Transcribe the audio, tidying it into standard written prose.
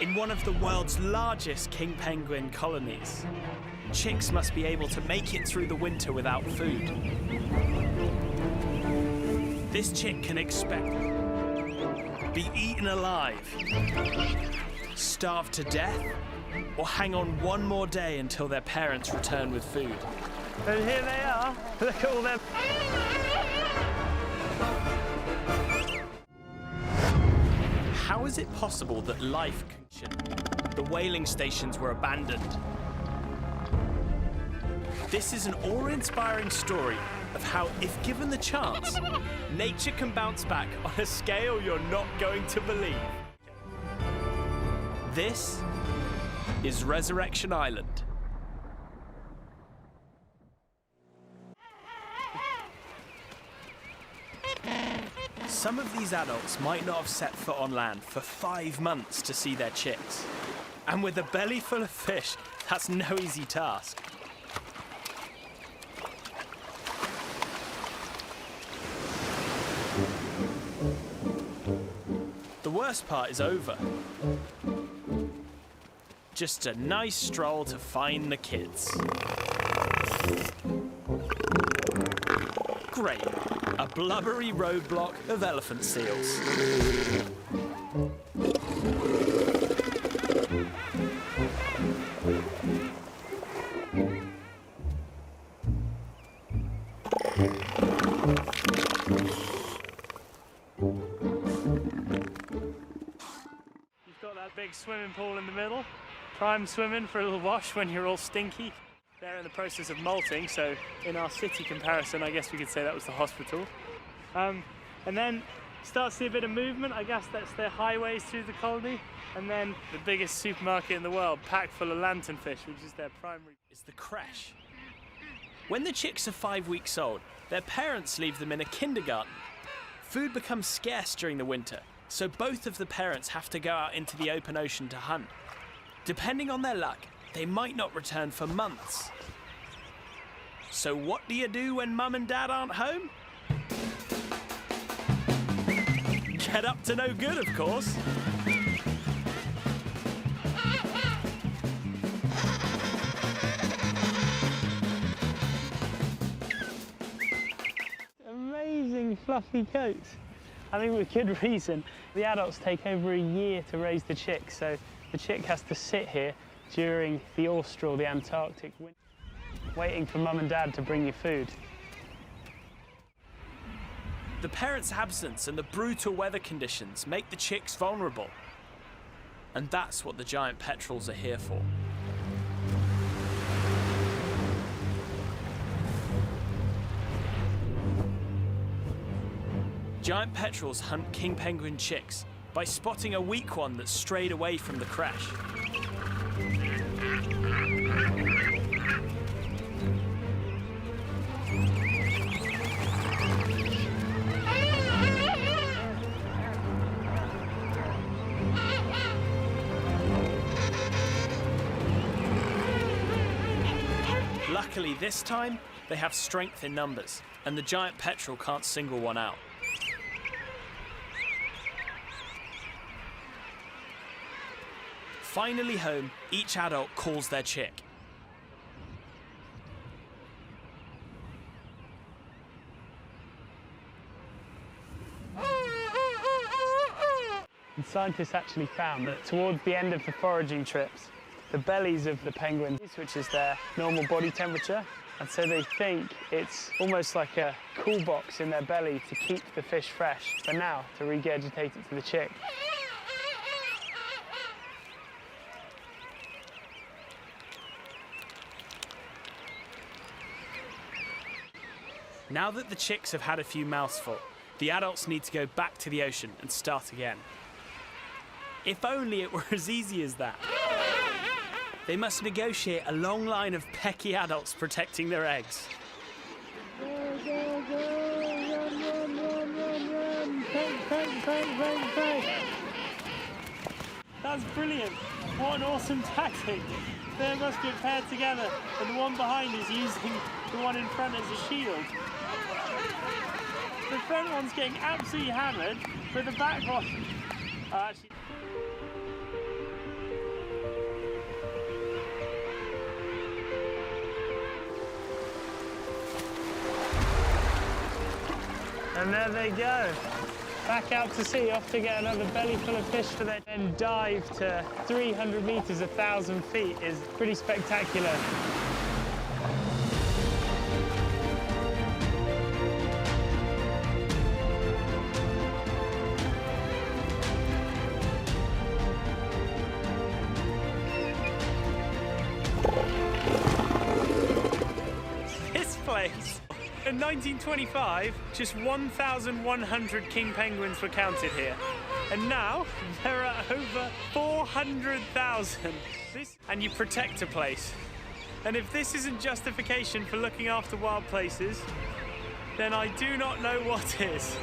In one of the world's largest king penguin colonies, chicks must be able to make it through the winter without food. This chick can expect be eaten alive, starve to death, or hang on one more day until their parents return with food. And here they are. Look at all them. How is it possible that life the whaling stations were abandoned? This is an awe-inspiring story of how, if given the chance, nature can bounce back on a scale you're not going to believe. This is Resurrection Island. Some of these adults might not have set foot on land for 5 months to see their chicks. And with a belly full of fish, that's no easy task. The worst part is over. Just a nice stroll to find the kids. Great. A blubbery roadblock of elephant seals. You've got that big swimming pool in the middle. Prime swimming for a little wash when you're all stinky. They're in the process of molting, so in our city comparison, I guess we could say that was the hospital. And then start to see a bit of movement. I guess that's their highways through the colony. And then the biggest supermarket in the world, packed full of lanternfish, which is their primary. Is the creche. When the chicks are 5 weeks old, their parents leave them in a kindergarten. Food becomes scarce during the winter, so both of the parents have to go out into the open ocean to hunt. Depending on their luck, they might not return for months. So what do you do when mum and dad aren't home? Get up to no good, of course. Amazing fluffy coats. I think with good reason. The adults take over a year to raise the chick, so the chick has to sit here during the austral, the Antarctic winter, waiting for mum and dad to bring you food. The parents' absence and the brutal weather conditions make the chicks vulnerable. And that's what the giant petrels are here for. Giant petrels hunt king penguin chicks by spotting a weak one that's strayed away from the creche. Luckily this time, they have strength in numbers, and the giant petrel can't single one out. Finally home, each adult calls their chick. And scientists actually found that towards the end of the foraging trips, the bellies of the penguins, which is their normal body temperature, and so they think it's almost like a cool box in their belly to keep the fish fresh, but now to regurgitate it to the chick. Now that the chicks have had a few mouthfuls, the adults need to go back to the ocean and start again. If only it were as easy as that. They must negotiate a long line of pecky adults protecting their eggs. Go, go, go, run, run, run, run, run, peck. That's brilliant. What an awesome tactic. They must be paired together, and the one behind is using the one in front as a shield. The front one's getting absolutely hammered, but the back one... And there they go. Back out to sea, off to get another belly full of fish for their then dive to 300 meters, 1,000 feet is pretty spectacular. This place. In 1925, just 1,100 king penguins were counted here. And now, there are over 400,000. And you protect a place. And if this isn't justification for looking after wild places, then I do not know what is.